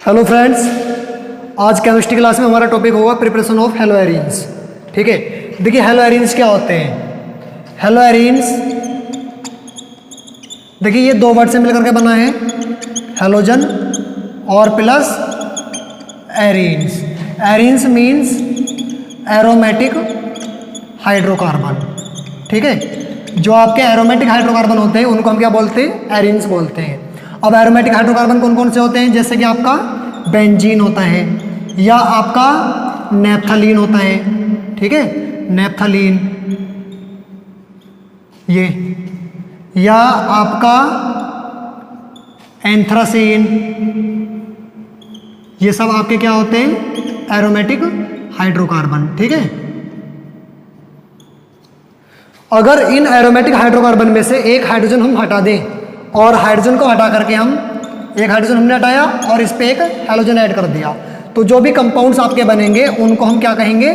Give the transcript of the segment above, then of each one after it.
Hello friends, आज chemistry class में हमारा टॉपिक होगा प्रिपरेशन ऑफ हेलोएरिन्स। ठीक है, देखिए हेलोएरिन्स क्या होते हैं। हेलोएरिन्स देखिए ये दो वर्ड से मिलकर के बना है, हेलोजन और plus arenes. Arenes means aromatic hydrocarbon. ठीक है, जो आपके एरोमेटिक हाइड्रोकार्बन होते हैं उनको हम क्या बोलते हैं, एरीन्स बोलते हैं। अब एरोमेटिक हाइड्रोकार्बन कौन कौन से होते हैं, जैसे कि आपका बेंजीन होता है या आपका नेप्थलीन होता है। ठीक है, नेप्थलीन ये, या आपका एंथ्रासीन, ये सब आपके क्या होते हैं, एरोमेटिक हाइड्रोकार्बन। ठीक है, अगर इन एरोमेटिक हाइड्रोकार्बन में से एक हाइड्रोजन हम हटा दें और हाइड्रोजन को हटा करके हम एक हाइड्रोजन हमने हटाया और इस पे एक हेलोजन ऐड कर दिया, तो जो भी कंपाउंड्स आपके बनेंगे उनको हम क्या कहेंगे,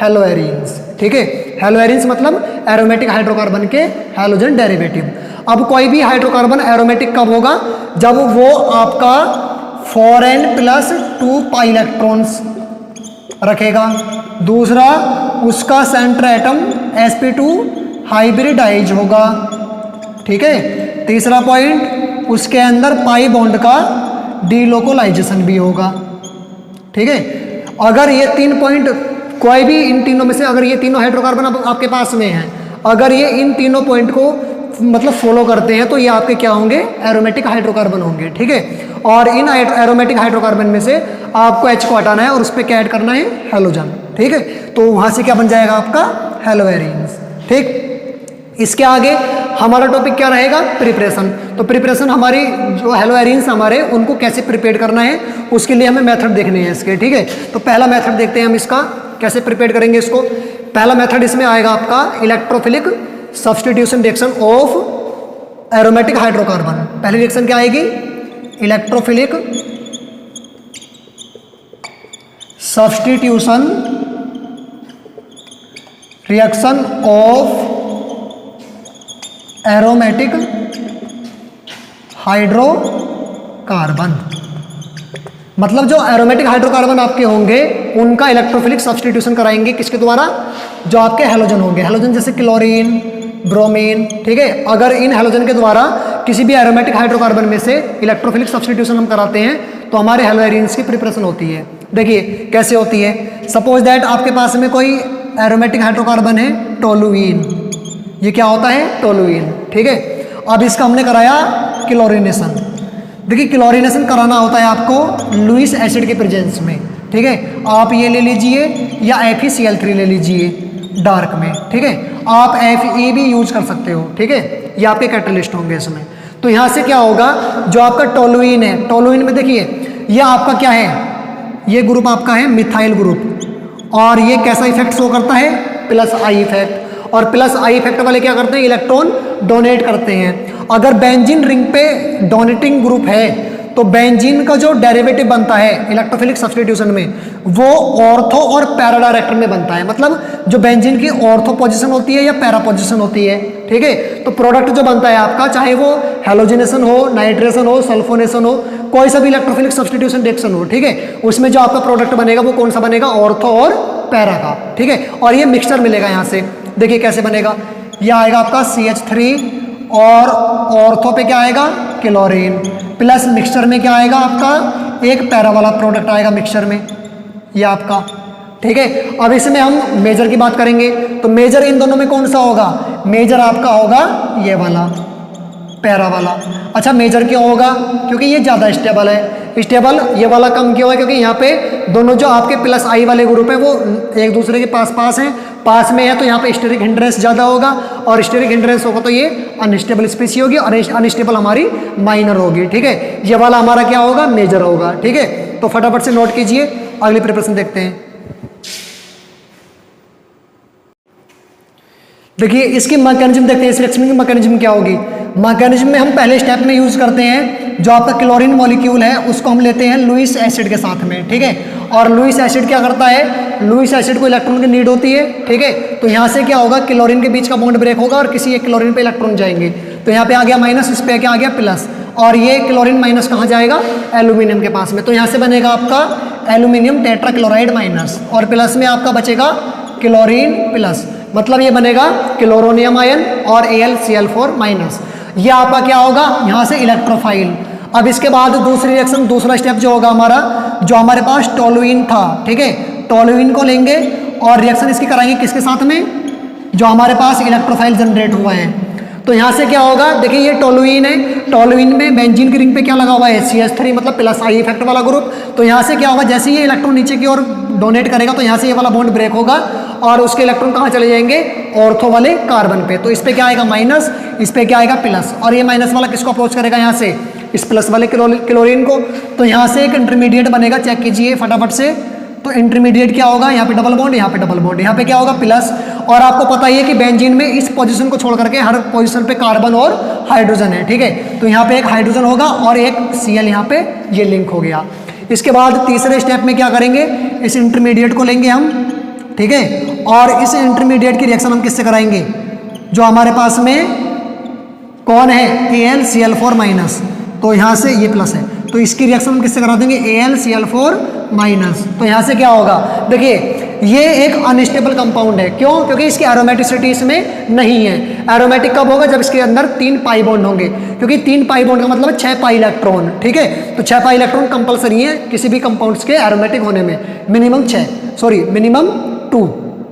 हेलोएरिन्स। ठीक है, हेलोएरिन्स मतलब एरोमेटिक हाइड्रोकार्बन के हेलोजन डेरिवेटिव। अब कोई भी हाइड्रोकार्बन एरोमेटिक कब होगा, जब वो आपका 4n+2 पाई इलेक्ट्रॉन्स रखेगा। दूसरा, उसका सेंटर एटम sp2 हाइब्रिडाइज होगा। ठीक है, तीसरा पॉइंट, उसके अंदर पाई बॉन्ड का डीलोकोलाइजेशन भी होगा। ठीक है, अगर ये 3 पॉइंट कोई भी इन तीनों में से, अगर ये तीनों हाइड्रोकार्बन आपके पास में हैं, अगर ये इन तीनों पॉइंट को मतलब फॉलो करते हैं तो ये आपके क्या होंगे, एरोमेटिक हाइड्रोकार्बन होंगे। ठीक है, और इन एरोमेटिक हाइड्रोकार्बन में से आपको H को हटाना है और उस पर क्या ऐड करना है, हेलोजन। ठीक है, तो वहां से क्या बन जाएगा आपका, हेलोएरिन्स। ठीक, इसके आगे हमारा टॉपिक क्या रहेगा, प्रिपरेशन। तो प्रिपरेशन हमारी जो हेलोएरिन्स हमारे उनको कैसे प्रिपेयर करना है, उसके लिए हमें मेथड देखने हैं इसके। ठीक है, तो पहला मेथड देखते हैं हम इसका कैसे प्रिपेयर करेंगे इसको। पहला मेथड इसमें आएगा आपका electrophilic substitution reaction of aromatic hydrocarbon. पहली रिएक्शन क्या आएगी, electrophilic substitution reaction of aromatic hydrocarbon. मतलब जो एरोमेटिक हाइड्रोकार्बन आपके होंगे उनका इलेक्ट्रोफिलिक सब्स्टिट्यूशन कराएंगे किसके द्वारा, जो आपके हेलोजन होंगे। हेलोजन जैसे क्लोरीन, ब्रोमीन। ठीक है, अगर इन हेलोजन के द्वारा किसी भी एरोमेटिक हाइड्रोकार्बन में से इलेक्ट्रोफिलिक सब्स्टिट्यूशन हम कराते हैं तो हमारे हेलोएरिन्स की प्रिपरेशन होती है। देखिए कैसे होती है, सपोज दैट आपके पास में कोई एरोमेटिक हाइड्रोकार्बन है, टोलुइन। ये क्या होता है, टोलुइन। ठीक है, अब इसका हमने कराया क्लोरीनेशन। देखिए क्लोरीनेशन कराना होता है आपको लुईस एसिड के प्रेजेंस में। ठीक है, आप ये ले लीजिए या FeCl3 ले लीजिए डार्क में। ठीक है, आप Fe भी यूज कर सकते हो। ठीक है, ये आपके कैटलिस्ट होंगे इसमें। तो यहाँ से क्या होगा, जो आपका टोलुइन है, टोलुइन में देखिए ये आपका क्या है, ये ग्रुप आपका है मिथाइल ग्रुप, और ये कैसा इफेक्ट शो करता है, +I इफेक्ट। और +I इफेक्ट वाले क्या करते हैं, इलेक्ट्रॉन डोनेट करते हैं। अगर बेंजीन रिंग पे डोनेटिंग ग्रुप है तो बेंजीन का जो डेरिवेटिव बनता है इलेक्ट्रोफिलिक सब्स्टिट्यूशन में, वो ऑर्थो और पैरा डायरेक्टर में बनता है। मतलब जो बेंजीन की ऑर्थो पोजीशन होती है या पैरा पोजीशन होती है। ठीक है, तो प्रोडक्ट जो बनता है आपका, चाहे वो हेलोजिनेशन हो, नाइट्रेशन हो, सल्फोनेशन हो, कोई सा भी इलेक्ट्रोफिलिक सब्स्टिट्यूशन रिएक्शन हो, ठीक है, उसमें जो आपका प्रोडक्ट बनेगा वो कौन सा बनेगा, ऑर्थो और पैरा का। ठीक है, और ये मिक्सचर मिलेगा यहाँ से। देखिए कैसे बनेगा, यह आएगा आपका CH3 और ऑर्थो पे क्या आएगा, क्लोरीन, प्लस मिक्सचर में क्या आएगा आपका, एक पैरा वाला प्रोडक्ट आएगा मिक्सचर में, ये आपका। ठीक है, अब इसमें हम मेजर की बात करेंगे तो मेजर इन दोनों में कौन सा होगा, मेजर आपका होगा ये वाला, पैरा वाला। अच्छा, मेजर क्यों होगा, क्योंकि ये ज़्यादा स्टेबल है। स्टेबल ये वाला कम क्यों है, क्योंकि यहाँ पे दोनों जो आपके +I वाले ग्रुप है वो एक दूसरे के पास हैं, पास में है, तो यहाँ पे स्टेरिक हिंड्रेंस ज़्यादा होगा, और स्टेरिक हिंड्रेंस होगा तो ये अनस्टेबल स्पीसी होगी, और अनस्टेबल हमारी माइनर होगी। ठीक है, ये वाला हमारा क्या होगा, मेजर होगा। ठीक है, तो फटाफट से नोट कीजिए, अगली प्रिपरेशन देखते हैं। देखिए इसकी मैकेनिज्म देखते हैं, इस रिएक्शन की मैकेनिज्म क्या होगी। मैकेनिज्म में हम पहले स्टेप में यूज करते हैं जो आपका क्लोरीन मॉलिक्यूल है उसको हम लेते हैं लुईस एसिड के साथ में। ठीक है, और लुईस एसिड क्या करता है, लुईस एसिड को इलेक्ट्रॉन की नीड होती है। ठीक है, तो यहाँ से क्या होगा, क्लोरीन के बीच का बॉन्ड ब्रेक होगा और किसी एक क्लोरीन पे इलेक्ट्रॉन जाएंगे, तो यहाँ पे आ गया माइनस, इस पे क्या आ गया प्लस, और ये क्लोरीन माइनस कहाँ जाएगा, एल्यूमिनियम के पास में, तो यहाँ से बनेगा आपका एल्यूमिनियम टेट्राक्लोराइड माइनस, और प्लस में आपका बचेगा क्लोरीन प्लस, मतलब ये बनेगा क्लोरोनियम आयन और AlCl4 माइनस। ये आपका क्या होगा, यहाँ से इलेक्ट्रोफाइल। अब इसके बाद दूसरी रिएक्शन, दूसरा स्टेप जो होगा हमारा, जो हमारे पास टोलुइन था, ठीक है, टोलुइन को लेंगे और रिएक्शन इसकी कराएंगे किसके साथ में, जो हमारे पास इलेक्ट्रोफाइल जनरेट हुआ है। तो यहाँ से क्या होगा, देखिए ये टोलुइन है, टोलुइन में बेंजीन की रिंग पे क्या लगा हुआ है, CH3, मतलब प्लस आई इफेक्ट वाला ग्रुप। तो यहाँ से क्या होगा, जैसे ये इलेक्ट्रॉन नीचे की ओर डोनेट करेगा तो यहाँ से ये वाला बॉन्ड ब्रेक होगा और उसके इलेक्ट्रॉन कहाँ चले जाएंगे, ऑर्थो वाले कार्बन पे। तो इस पे क्या आएगा माइनस, इस पे क्या आएगा प्लस, और ये माइनस वाला किसको अप्रोच करेगा, यहाँ से इस प्लस वाले क्लोरीन को। तो यहाँ से एक इंटरमीडिएट बनेगा, चेक कीजिए फटाफट से। तो इंटरमीडिएट क्या होगा, यहाँ पे डबल बॉन्ड, यहाँ पे डबल बॉन्ड, यहाँ पे क्या होगा प्लस। और आपको पता ही है कि बेंजीन में इस पोजीशन को छोड़ करके हर पोजीशन पे कार्बन और हाइड्रोजन है, ठीक है। तो यहाँ पे एक हाइड्रोजन होगा और एक Cl यहाँ पे ये लिंक हो गया। इसके बाद तीसरे स्टेप में क्या करेंगे, इस इंटरमीडिएट को लेंगे हम, ठीक है, और इस इंटरमीडिएट की रिएक्शन हम किससे कराएंगे, जो हमारे पास में कौन है, AlCl4 माइनस, तो यहाँ से ये प्लस है, तो इसकी रिएक्शन हम किससे करा देंगे, AlCl4 माइनस। तो यहाँ से क्या होगा, देखिए ये एक अनस्टेबल कंपाउंड है, क्यों, क्योंकि इसकी एरोमेटिसिटी इसमें नहीं है। एरोमेटिक कब होगा, जब इसके अंदर 3 पाई बॉन्ड होंगे, क्योंकि 3 पाई बॉन्ड का मतलब 6 पाई इलेक्ट्रॉन, ठीक है। तो 6 पाई इलेक्ट्रॉन कंपलसरी है किसी भी कंपाउंड्स के एरोमेटिक होने में, मिनिमम 2,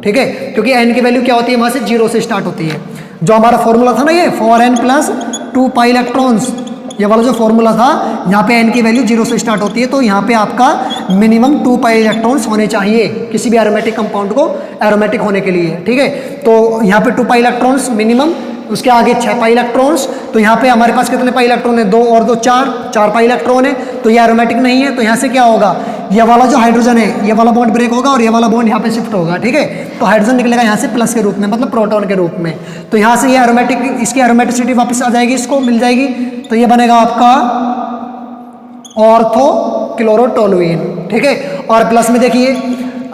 ठीक है, क्योंकि n की वैल्यू क्या होती है, वहाँ से 0 से स्टार्ट होती है। जो हमारा फॉर्मूला था ना ये 4n + 2 पाई इलेक्ट्रॉन्स, ये वाला जो फॉर्मूला था, यहाँ पे n की वैल्यू 0 से स्टार्ट होती है, तो यहाँ पे आपका मिनिमम 2 पाई इलेक्ट्रॉन्स होने चाहिए किसी भी एरोमेटिक कंपाउंड को एरोमेटिक होने के लिए, ठीक है। तो यहाँ पे 2 पाई इलेक्ट्रॉन्स मिनिमम, उसके आगे 6 पाई इलेक्ट्रॉन्स। तो यहाँ पे हमारे पास कितने पाई इलेक्ट्रॉन है, 2 और 2 4 पाई इलेक्ट्रॉन है, तो ये एरोमेटिक नहीं है। तो यहाँ से क्या होगा, ये वाला जो हाइड्रोजन है, ये वाला बॉन्ड ब्रेक होगा और ये वाला बॉन्ड यहाँ पे शिफ्ट होगा, ठीक है। तो हाइड्रोजन निकलेगा यहाँ से प्लस के रूप में, मतलब प्रोटॉन के रूप में। तो यहाँ से ये एरोमेटिक, इसकी एरोमेटिसिटी वापस आ जाएगी, इसको मिल जाएगी। तो ये बनेगा आपका ऑर्थो क्लोरोटोलुइन, ठीक है। और प्लस में देखिए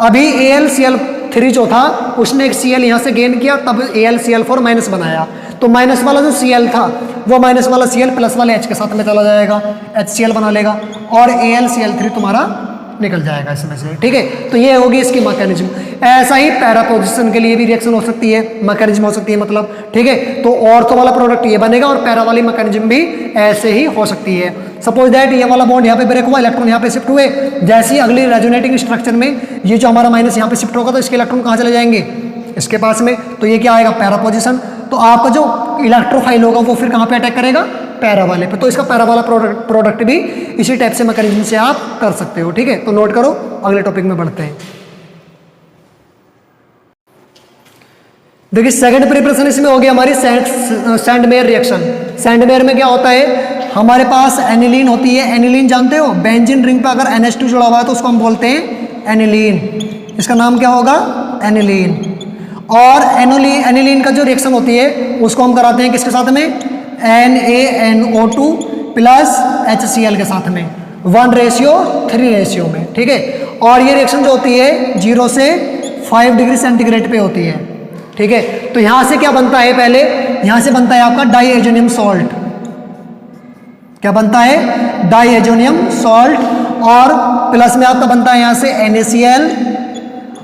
अभी AlCl3 जो था उसने एक Cl यहाँ से गेन किया, तब AlCl4 माइनस बनाया। तो माइनस वाला जो Cl था वो माइनस वाला Cl प्लस वाले H के साथ में चला जाएगा, HCl बना लेगा और AlCl3 तुम्हारा निकल जाएगा इसमें से, ठीक है। तो ये होगी इसकी मैकेनिज्म। ऐसा ही पैरा पोजीशन के लिए भी रिएक्शन हो सकती है, मैकेनिज्म हो सकती है, मतलब, ठीक है। तो ऑर्थो वाला प्रोडक्ट ये बनेगा और पैरा वाली मैकेनिज्म भी ऐसे ही हो सकती है। सपोज दैट ये वाला बॉन्ड यहाँ पे ब्रेक हुआ, इलेक्ट्रॉन यहाँ पे शिफ्ट हुए, जैसे ही अगली रेजोनेटिंग स्ट्रक्चर में ये जो हमारा माइनस यहाँ पे शिफ्ट होगा तो इसके इलेक्ट्रॉन कहाँ चले जाएंगे, इसके पास में। तो ये क्या आएगा, पैरा पोजीशन। तो आपका जो इलेक्ट्रोफाइल होगा वो फिर कहाँ पे अटैक करेगा, पैरा वाले पे। तो इसका पैरा वाला प्रोडक्ट भी इसी टाइप से मैकेनिज्म से आप कर सकते हो, ठीक है। तो नोट करो, अगले टॉपिक में बढ़ते हैं। देखिए सेकंड प्रिपरेशन इसमें हो गई हमारी सैंडमेयर रिएक्शन। सैंडमेयर में क्या होता है, हमारे पास एनिलीन होती है। एनिलीन जानते हो, बेंजीन रिंग पे अगर NH2 जुड़ा हुआ है तो उसको हम बोलते हैं एनिलीन। इसका नाम क्या होगा, एनिलीन। और एनिलीन का जो रिएक्शन होती है उसको हम कराते हैं किसके साथ में, NaNO2 + HCl के साथ में 1:3 रेशियो में, ठीक है। और ये रिएक्शन जो होती है 0 से 5 डिग्री सेंटीग्रेड पे होती है, ठीक है। तो यहां से क्या बनता है, पहले यहां से बनता है आपका डाईएजोनियम सॉल्ट। क्या बनता है, डाईएजोनियम सॉल्ट। और प्लस में आपका बनता है यहां से NaCl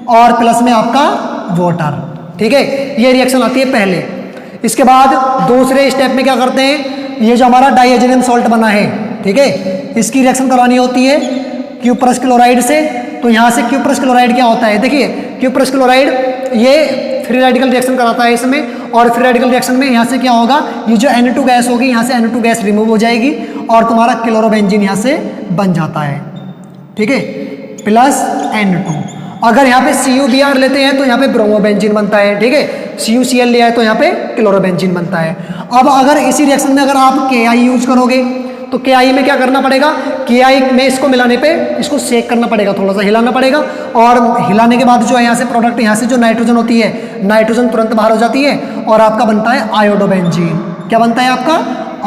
और प्लस में आपका वाटर, ठीक है। ये रिएक्शन आती है पहले। इसके बाद दूसरे स्टेप में क्या करते हैं, ये जो हमारा डाईएजोनियम सॉल्ट बना है, ठीक है, इसकी रिएक्शन करवानी होती है क्यूप्रस क्लोराइड से। तो यहाँ से क्यूप्रस क्लोराइड क्या होता है, देखिए क्यूप्रस क्लोराइड ये फ्री रेडिकल रिएक्शन कराता है इसमें। और फ्री रेडिकल रिएक्शन में यहाँ से क्या होगा, ये जो N2 गैस होगी यहाँ से N2 गैस रिमूव हो जाएगी और तुम्हारा क्लोरोबेंजीन यहाँ से बन जाता है, ठीक है, प्लस N2। अगर यहाँ पे CuBr लेते हैं तो यहाँ पे ब्रोमोबेंजीन बनता है, ठीक है। CuCl लिया है तो यहाँ पे क्लोरोबेंजीन बनता है। अब अगर इसी रिएक्शन में अगर आप Ki यूज करोगे तो Ki में क्या करना पड़ेगा, Ki में इसको मिलाने पे इसको शेक करना पड़ेगा, थोड़ा सा हिलाना पड़ेगा। और हिलाने के बाद जो है यहाँ से प्रोडक्ट, यहाँ से जो नाइट्रोजन होती है, नाइट्रोजन तुरंत बाहर हो जाती है और आपका बनता है आयोडोबेंजीन। क्या बनता है आपका,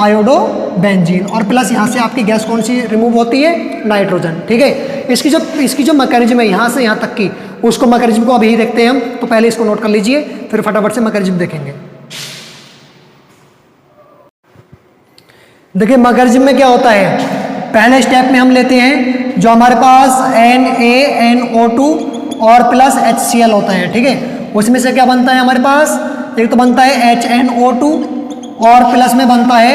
आयोडोबेंजीन। और प्लस यहाँ से आपकी गैस कौन सी रिमूव होती है, नाइट्रोजन, ठीक है। इसकी जो मैकेनिज्म है यहाँ से यहाँ तक की, उसको मैकेनिज्म को अभी देखते हैं हम। तो पहले इसको नोट कर लीजिए, फिर फटाफट से मैकेनिज्म देखेंगे। देखिए मैकेनिज्म में क्या होता है, पहले स्टेप में हम लेते हैं जो हमारे पास NaNO2 और प्लस HCl होता है, ठीक है। उसमें से क्या बनता है हमारे पास, एक तो बनता है HNO2 और प्लस में बनता है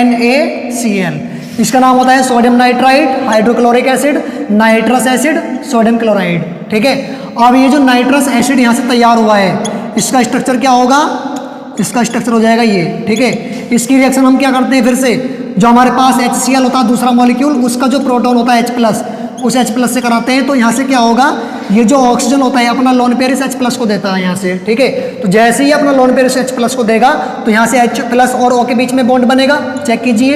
NaCl। इसका नाम होता है sodium nitrite, hydrochloric acid, nitrous acid, sodium chloride, ठीक है। अब ये जो नाइट्रस एसिड यहाँ से तैयार हुआ है, इसका स्ट्रक्चर क्या होगा, इसका स्ट्रक्चर हो जाएगा ये, ठीक है। इसकी रिएक्शन हम क्या करते हैं, फिर से जो हमारे पास HCl होता है दूसरा मॉलिक्यूल, उसका जो प्रोटॉन होता है H+, उस H+ से कराते हैं। तो यहाँ से क्या होगा, ये जो ऑक्सीजन होता है अपना लोन पेयर इस H+ को देता है यहाँ से, ठीक है। तो जैसे ही अपना लोन पेयर इस H+ को देगा तो यहाँ से H+ और O के बीच में बॉन्ड बनेगा, चेक कीजिए,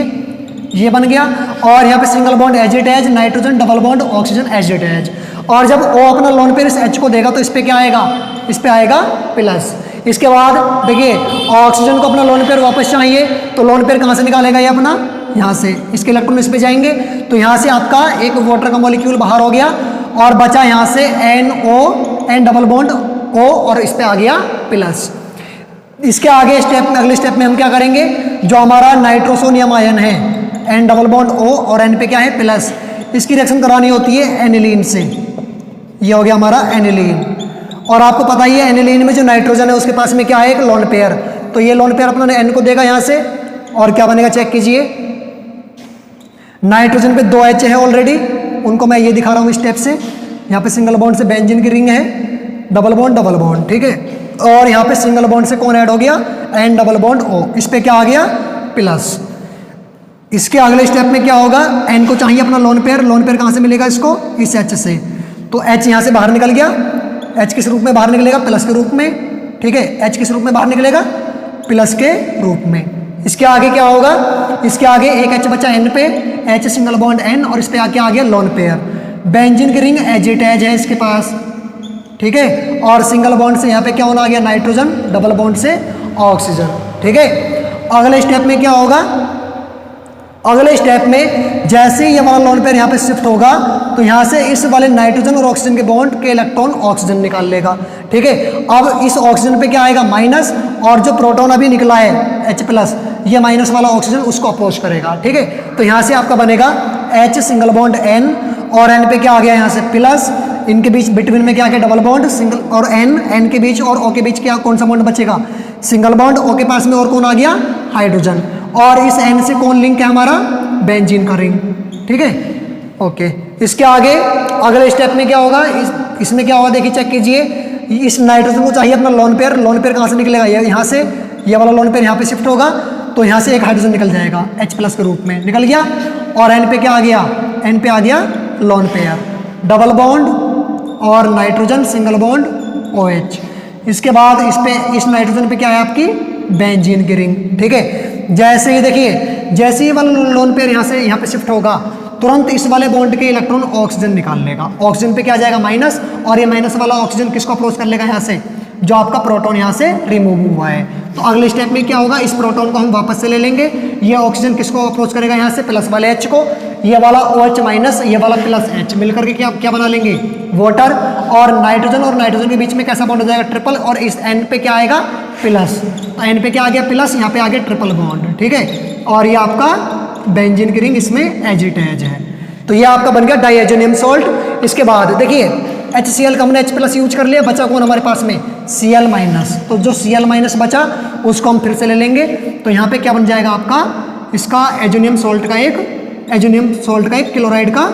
ये बन गया। और यहाँ पे सिंगल बॉन्ड एजिटेज, नाइट्रोजन, डबल बॉन्ड ऑक्सीजन एजिटेज। और जब O अपना लोन पेयर इस H को देगा तो इस पे क्या आएगा, इस पे आएगा प्लस। इसके बाद देखिए ऑक्सीजन को अपना लोन पेयर वापस चाहिए, तो लोन पेयर कहाँ से निकालेगा, ये अपना यहाँ से, इसके इलेक्ट्रॉन इस पे जाएंगे, तो यहाँ से आपका एक वाटर का मॉलिक्यूल बाहर हो गया और बचा यहाँ से NO, N double bond O और इस पे आ गया प्लस। इसके आगे स्टेप में, अगले स्टेप में हम क्या करेंगे, जो हमारा नाइट्रोसोनियम आयन है N डबल बॉन्ड O और N पे क्या है प्लस, इसकी रिएक्शन करानी होती है एनिलीन से, ये हो गया हमारा एनिलीन। और आपको पता ही है एनिलीन में जो नाइट्रोजन है उसके पास में क्या है, एक लोन पेयर, तो ये लोन पेयर अपना N को देगा यहाँ से और क्या बनेगा, चेक कीजिए, नाइट्रोजन पे 2 H है ऑलरेडी, उनको मैं ये दिखा रहा हूँ स्टेप से। यहाँ पे सिंगल बॉन्ड से बेंजीन की रिंग है, डबल बॉन्ड, ठीक है। और यहाँ पे सिंगल बॉन्ड से कौन ऐड हो गया, N डबल बॉन्ड O, इस पे क्या आ गया प्लस। इसके अगले स्टेप में क्या होगा, N को चाहिए अपना लोन पेयर कहाँ से मिलेगा इसको, इस H से, तो H यहाँ से बाहर निकल गया, H किस रूप में बाहर निकलेगा, प्लस के रूप में, ठीक है। H किस रूप में बाहर निकलेगा, प्लस के रूप में। इसके आगे क्या होगा, इसके आगे एक H बचा N पे, H सिंगल बॉन्ड N और इस पे आके आ गया लोन पेयर, बेंजीन की रिंग एजिटेज है इसके पास, ठीक है। और सिंगल बॉन्ड से यहाँ पे क्या होना आ गया, नाइट्रोजन, डबल बॉन्ड से ऑक्सीजन, ठीक है। अगले स्टेप में क्या होगा, अगले स्टेप में जैसे ही ये वाला लोन पेयर यहाँ पे शिफ्ट होगा तो यहाँ से इस वाले नाइट्रोजन और ऑक्सीजन के बॉन्ड के इलेक्ट्रॉन ऑक्सीजन निकाल लेगा, ठीक है। अब इस ऑक्सीजन पे क्या आएगा, माइनस, और जो प्रोटॉन अभी निकला है H+, ये माइनस वाला ऑक्सीजन उसको अप्रोच करेगा, ठीक है। तो यहाँ से आपका बनेगा H सिंगल बॉन्ड N और N पे क्या आ गया यहाँ से प्लस, इनके बीच बिटवीन में क्या आ गया डबल बॉन्ड, सिंगल और N के बीच और O के बीच क्या कौन सा बॉन्ड बचेगा, सिंगल बॉन्ड, O के पास में और कौन आ गया, हाइड्रोजन। और इस N से कौन लिंक है हमारा, बेंजीन का रिंग, ठीक है, ओके। इसके आगे अगले स्टेप में क्या होगा, इसमें क्या होगा देखिए, चेक कीजिए, इस नाइट्रोजन को चाहिए अपना लोन पेयर कहाँ से निकलेगा, यहाँ से, ये वाला लोन पेयर यहाँ पे शिफ्ट होगा तो यहाँ से एक हाइड्रोजन निकल जाएगा H+ के रूप में निकल गया, और N पे क्या आ गया, N पे आ गया लोन पेयर, डबल बॉन्ड और नाइट्रोजन सिंगल बॉन्ड OH। इसके बाद इस नाइट्रोजन पे क्या है आपकी बेंजीन की रिंग, ठीक है। जैसे ही देखिए, जैसे ही वाला लोन पेयर यहाँ पे शिफ्ट होगा तुरंत इस वाले बॉन्ड के इलेक्ट्रॉन ऑक्सीजन निकाल लेगा, ऑक्सीजन पे क्या आ जाएगा माइनस, और ये माइनस वाला ऑक्सीजन किसको अप्रोच कर लेगा, यहाँ से जो आपका प्रोटॉन यहाँ से रिमूव हुआ है। तो अगले स्टेप में क्या होगा, इस प्रोटॉन को हम वापस से ले लेंगे, ये ऑक्सीजन किसको अप्रोच करेगा यहाँ से, प्लस वाले H को, ये वाला OH माइनस, ये वाला प्लस H मिलकर के क्या बना लेंगे, वाटर। और नाइट्रोजन के बीच में कैसा बॉन्ड हो जाएगा, ट्रिपल, और इस N पे क्या आएगा प्लस, तो N पे क्या आ गया प्लस, यहाँ पे आ गया ट्रिपल बॉन्ड, ठीक है। और ये आपका बेंजीन की रिंग इसमें एजिटेज है, तो ये आपका बन गया डाइएजोनियम सॉल्ट। इसके बाद देखिए HCl का हमने H+ यूज कर लिया, बचा कौन हमारे पास में Cl-, तो जो Cl- बचा उसको हम फिर से ले लेंगे, तो यहाँ पे क्या बन जाएगा आपका, इसका एजोनियम सॉल्ट का एक क्लोराइड का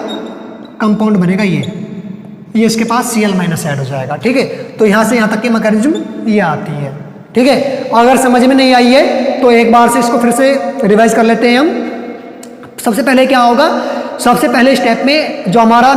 कंपाउंड बनेगा, ये इसके पास Cl- ऐड हो जाएगा, ठीक है। तो यहाँ से यहाँ तक की मैकेनिज्म ये आती है, ठीक है। अगर समझ में नहीं आई है तो एक बार से इसको फिर से रिवाइज कर लेते हैं हम। सबसे पहले क्या होगा, सबसे पहले स्टेप में जो हमारा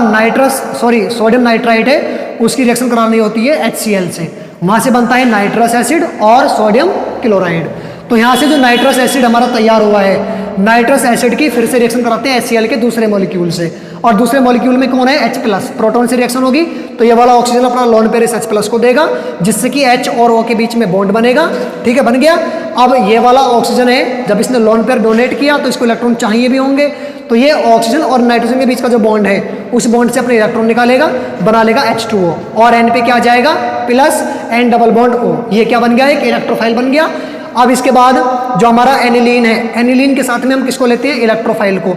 सोडियम नाइट्राइट है उसकी रिएक्शन करानी होती है HCl से, वहाँ से बनता है नाइट्रस एसिड और सोडियम क्लोराइड। तो यहाँ से जो नाइट्रस एसिड हमारा तैयार हुआ है, नाइट्रस एसिड की फिर से रिएक्शन कराते हैं HCl के दूसरे मॉलिक्यूल से, और दूसरे मॉलिक्यूल में कौन है H+, प्रोटॉन से रिएक्शन होगी तो ये वाला ऑक्सीजन अपना लोन पेयर इस H+ को देगा, जिससे कि H और O के बीच में बॉन्ड बनेगा, ठीक है, बन गया। अब ये वाला ऑक्सीजन है, जब इसने लोन पेयर डोनेट किया तो इसको इलेक्ट्रॉन चाहिए भी होंगे, तो ये ऑक्सीजन और नाइट्रोजन के बीच का जो बॉन्ड है उस बॉन्ड से अपने इलेक्ट्रॉन निकालेगा, बना लेगा H2O, और N पे क्या जाएगा plus N double bond O, ये क्या बन गया, एक इलेक्ट्रोफाइल बन गया। अब इसके बाद जो हमारा एनिलीन है, एनिलीन के साथ में हम किसको लेते हैं, इलेक्ट्रोफाइल को।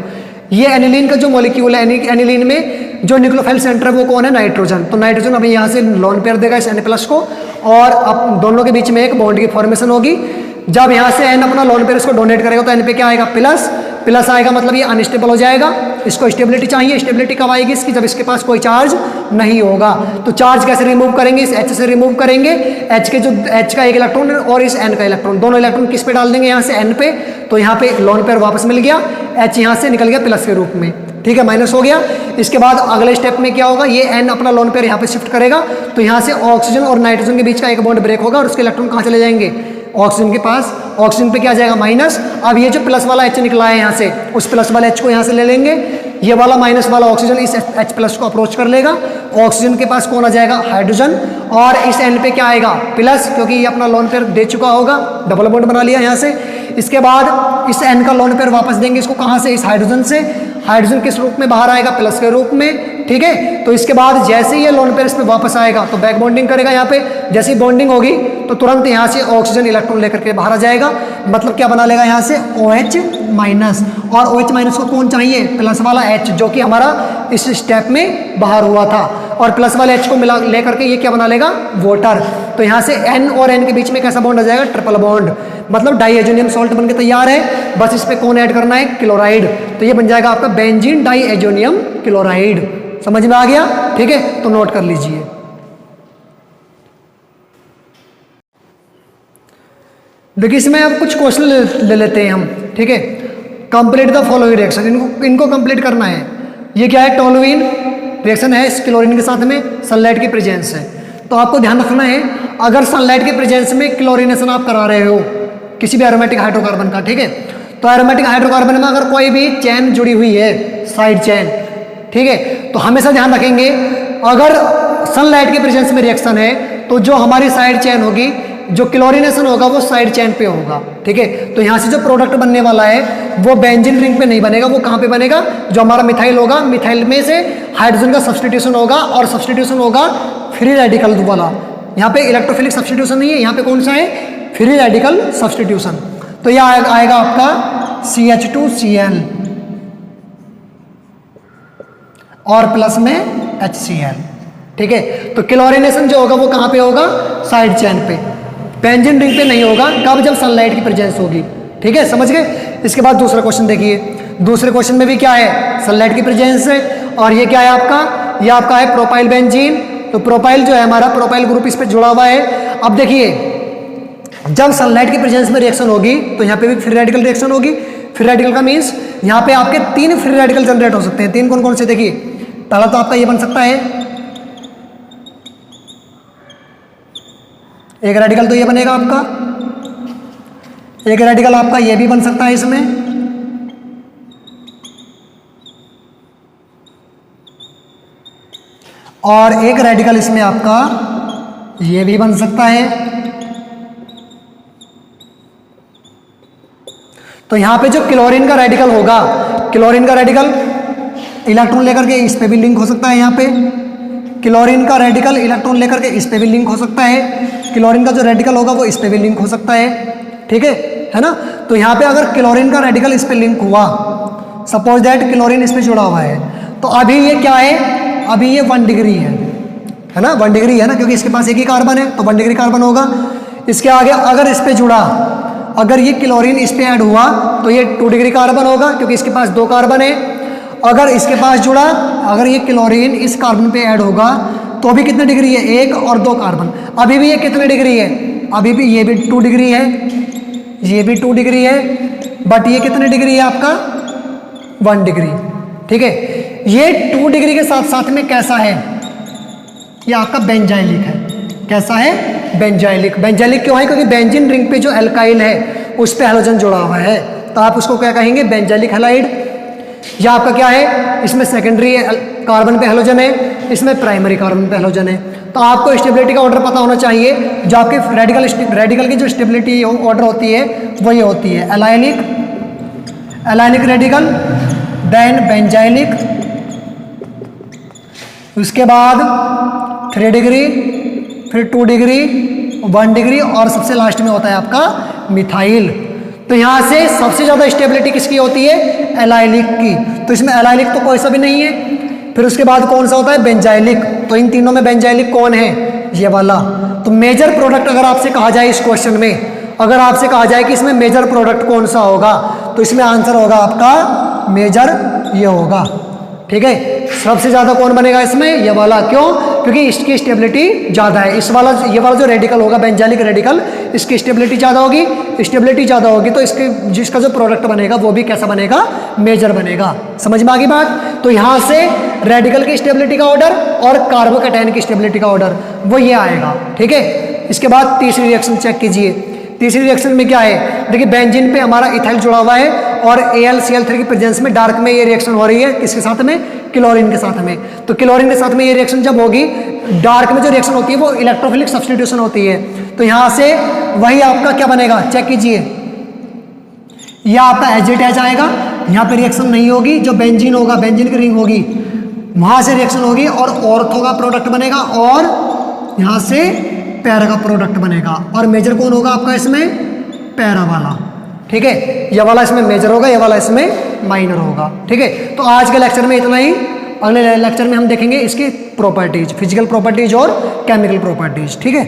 ये एनिलीन का जो मॉलिक्यूल है, एनिलीन में जो न्यूक्लियोफाइल सेंटर है वो कौन है, नाइट्रोजन। तो नाइट्रोजन अभी यहाँ से लोन पेयर देगा इस N+ को, और अब दोनों के बीच में एक बॉन्ड की फॉर्मेशन होगी। जब यहाँ से N अपना लोन पेयर इसको डोनेट करेगा तो N पे क्या आएगा, प्लस। प्लस आएगा मतलब ये अनस्टेबल हो जाएगा, इसको स्टेबिलिटी चाहिए। स्टेबिलिटी कब आएगी इसकी, जब इसके पास कोई चार्ज नहीं होगा। तो चार्ज कैसे रिमूव करेंगे, इस H से रिमूव करेंगे। H के जो H का एक इलेक्ट्रॉन और इस N का इलेक्ट्रॉन, दोनों इलेक्ट्रॉन किस पे डाल देंगे, यहाँ से N पे। तो यहाँ पे लोन पेयर वापस मिल गया, H यहाँ से निकल गया प्लस के रूप में, ठीक है, माइनस हो गया। इसके बाद अगले स्टेप में क्या होगा, ये N अपना लोन पेयर यहाँ पे शिफ्ट करेगा, तो यहाँ से ऑक्सीजन और नाइट्रोजन के बीच का एक बॉन्ड ब्रेक होगा और उसके इलेक्ट्रॉन कहाँ चले जाएंगे, ऑक्सीजन के पास। ऑक्सीजन पे क्या जाएगा, माइनस। अब ये जो प्लस वाला H निकला है यहाँ से, उस प्लस वाले H को यहाँ से ले लेंगे। ये वाला माइनस वाला ऑक्सीजन इस H+ को अप्रोच कर लेगा, ऑक्सीजन के पास कौन आ जाएगा, हाइड्रोजन। और इस N पे क्या आएगा, प्लस, क्योंकि ये अपना लोन पेयर दे चुका होगा, डबल बॉन्ड बना लिया यहाँ से। इसके बाद इस N का लोन पेयर वापस देंगे इसको कहाँ से, इस हाइड्रोजन से। हाइड्रोजन किस रूप में बाहर आएगा, प्लस के रूप में, ठीक है। तो इसके बाद जैसे ही ये लोन पेयर इस पे वापस आएगा तो बैक बॉन्डिंग करेगा यहाँ पे। जैसे ही बॉन्डिंग होगी तो तुरंत यहाँ से ऑक्सीजन इलेक्ट्रॉन लेकर के बाहर आ जाएगा, मतलब क्या बना लेगा यहाँ से, OH-। और OH- को कौन चाहिए, प्लस वाला H, जो कि हमारा इस स्टेप में बाहर हुआ था। और प्लस वाले H को मिला लेकर के ये क्या बना लेगा, वाटर। तो यहाँ से N और N के बीच में कैसा बॉन्ड आ जाएगा, ट्रिपल बॉन्ड, मतलब डाइएजोनियम सॉल्ट बनके तैयार है। बस इस पे कौन ऐड करना है, क्लोराइड। तो ये बन जाएगा आपका बेंजीन डाइएजोनियम क्लोराइड। समझ में आ गया, ठीक है, तो नोट कर लीजिए। देखिए इसमें अब कुछ क्वेश्चन ले लेते हैं हम, ठीक है। कंप्लीट द फॉलोइंग रिएक्शन, इनको कंप्लीट करना है। ये क्या है, टोलुइन रिएक्शन है, इस क्लोरीन के साथ में सनलाइट की प्रेजेंस है। तो आपको ध्यान रखना है, अगर सनलाइट के प्रेजेंस में क्लोरीनेशन आप करा रहे हो किसी भी एरोमेटिक हाइड्रोकार्बन का, ठीक है, तो एरोमेटिक हाइड्रोकार्बन में अगर कोई भी चेन जुड़ी हुई है, साइड चेन, ठीक है, तो हमेशा ध्यान रखेंगे अगर सनलाइट के प्रेजेंस में रिएक्शन है तो जो हमारी साइड चेन होगी, जो क्लोरीनेशन होगा वो साइड चेन पे होगा, ठीक है। तो यहाँ से जो प्रोडक्ट बनने वाला है वो बेंजीन रिंग पे नहीं बनेगा, वो कहाँ पे बनेगा, जो हमारा मिथाइल होगा, मिथाइल में से हाइड्रोजन का सब्स्टिट्यूशन होगा, और सब्स्टिट्यूशन होगा फ्री रेडिकल वाला। यहाँ पे इलेक्ट्रोफिलिक सब्स्टिट्यूशन नहीं है, यहाँ पे कौन सा है, फ्री रेडिकल सब्स्टिट्यूशन। तो यह आएगा आपका CH2Cl और प्लस में HCl, ठीक है। तो क्लोरीनेशन जो होगा वो कहाँ पे होगा, साइड चेन पे, बेंजीन रिंग पे नहीं होगा। कब, जब सनलाइट की प्रेजेंस होगी, ठीक है, समझ गए। इसके बाद दूसरा क्वेश्चन देखिए, दूसरे क्वेश्चन में भी क्या है, सनलाइट की प्रेजेंस है, और ये क्या है आपका, ये आपका है प्रोपाइल बेंजीन। तो प्रोपाइल जो है हमारा, प्रोपाइल ग्रुप इस पे जुड़ा हुआ है। अब देखिए जब सनलाइट की प्रेजेंस में रिएक्शन होगी तो यहाँ पे भी फ्री रेडिकल रिएक्शन होगी। फ्री रेडिकल का मीन्स यहाँ पे आपके 3 फ्री रेडिकल जनरेट हो सकते हैं। 3 कौन कौन से, देखिए पहला तो आपका ये बन सकता है, एक रेडिकल तो ये बनेगा आपका, एक रेडिकल आपका ये भी बन सकता है इसमें, और एक रेडिकल इसमें आपका ये भी बन सकता है। तो यहाँ पे जो क्लोरीन का रेडिकल होगा, क्लोरीन का रेडिकल इलेक्ट्रॉन लेकर के इस पे भी लिंक हो सकता है। यहाँ पे क्लोरीन का रेडिकल इलेक्ट्रॉन लेकर के इस पे भी लिंक हो सकता है। क्लोरीन का जो रेडिकल होगा वो इस पे भी लिंक हो सकता है, ठीक है ना। तो यहाँ पे अगर क्लोरीन का रेडिकल इस पे लिंक हुआ, सपोज दैट क्लोरीन इस पे जुड़ा हुआ है, तो अभी ये क्या है, अभी ये 1 डिग्री है ना, 1 डिग्री है ना, क्योंकि इसके पास एक ही कार्बन है तो 1 डिग्री कार्बन होगा। इसके आगे अगर इस पे जुड़ा, अगर ये क्लोरीन इस पे ऐड हुआ तो ये 2 डिग्री कार्बन होगा, क्योंकि इसके पास 2 कार्बन है। अगर इसके पास जुड़ा, अगर ये क्लोरीन इस कार्बन पे ऐड होगा तो अभी कितने डिग्री है, 1 और 2 कार्बन। अभी भी ये कितने डिग्री है, अभी भी ये भी 2 डिग्री है, ये भी 2 डिग्री है, बट ये कितने डिग्री है आपका, 1 डिग्री, ठीक है। ये 2 डिग्री के साथ साथ में कैसा है, ये आपका बेंजाइलिक है। कैसा है, बेंजाइलिक। बेंजाइलिक क्यों है, क्योंकि बेंजीन रिंग पे जो एल्काइल है उस पे हैलोजन जुड़ा हुआ है, तो आप उसको क्या कहेंगे, बेंजाइलिक हैलाइड। या आपका क्या है, इसमें सेकेंडरी कार्बन पे हैलोजन है, इसमें प्राइमरी कार्बन पे हैलोजन है। तो आपको स्टेबिलिटी का ऑर्डर पता होना चाहिए। जो आपके रेडिकल की जो स्टेबिलिटी ऑर्डर होती है वो ये होती है, एलाइनिक रेडिकल, देन बेंजाइलिक, उसके बाद 3 डिग्री, फिर 2 डिग्री, 1 डिग्री, और सबसे लास्ट में होता है आपका मिथाइल। तो यहाँ से सबसे ज़्यादा स्टेबिलिटी किसकी होती है? एलाइलिक की। तो इसमें एलाइलिक तो कोई सा भी नहीं है। फिर उसके बाद कौन सा होता है? बेंजाइलिक। तो इन तीनों में बेंजाइलिक कौन है? ये वाला। तो मेजर प्रोडक्ट अगर आपसे कहा जाए इस क्वेश्चन में, अगर आपसे कहा जाए कि इसमें मेजर प्रोडक्ट कौन सा होगा, तो इसमें आंसर होगा आपका मेजर ये होगा। ठीक है, सबसे ज़्यादा कौन बनेगा इसमें? ये वाला। क्यों? क्योंकि इसकी स्टेबिलिटी ज़्यादा है। इस वाला, ये वाला जो रेडिकल होगा बेंजाइलिक रेडिकल, इसकी स्टेबिलिटी ज़्यादा होगी। स्टेबिलिटी ज़्यादा होगी तो इसके जिसका जो प्रोडक्ट बनेगा वो भी कैसा बनेगा? मेजर बनेगा। समझ में आ गई बात? तो यहाँ से रेडिकल की स्टेबिलिटी का ऑर्डर और कार्बोकैटायन की स्टेबिलिटी का ऑर्डर वो ये आएगा। ठीक है, इसके बाद तीसरी रिएक्शन चेक कीजिए। तीसरी रिएक्शन में क्या है? देखिए बेंजीन पे हमारा इथाइल जुड़ा हुआ है और AlCl3 की प्रेजेंस में डार्क में ये रिएक्शन हो रही है। किसके साथ में? क्लोरीन के साथ में। तो क्लोरीन के साथ में ये रिएक्शन जब होगी, डार्क में जो रिएक्शन होती है वो इलेक्ट्रोफिलिक सब्स्टिट्यूशन होती है। तो यहाँ से वही आपका क्या बनेगा? चेक कीजिए, यह आपका एजिटेज आएगा। यहाँ पे रिएक्शन नहीं होगी, जो बेंजीन होगा, बेंजीन की रिंग होगी, वहां से रिएक्शन होगी और ऑर्थो का प्रोडक्ट बनेगा और यहाँ से पैरा का प्रोडक्ट बनेगा। और मेजर कौन होगा आपका इसमें? पैरा वाला। ठीक है, ये वाला इसमें मेजर होगा, ये वाला इसमें माइनर होगा। ठीक है, तो आज के लेक्चर में इतना ही। अगले लेक्चर में हम देखेंगे इसकी प्रॉपर्टीज, फिजिकल प्रॉपर्टीज और केमिकल प्रॉपर्टीज। ठीक है।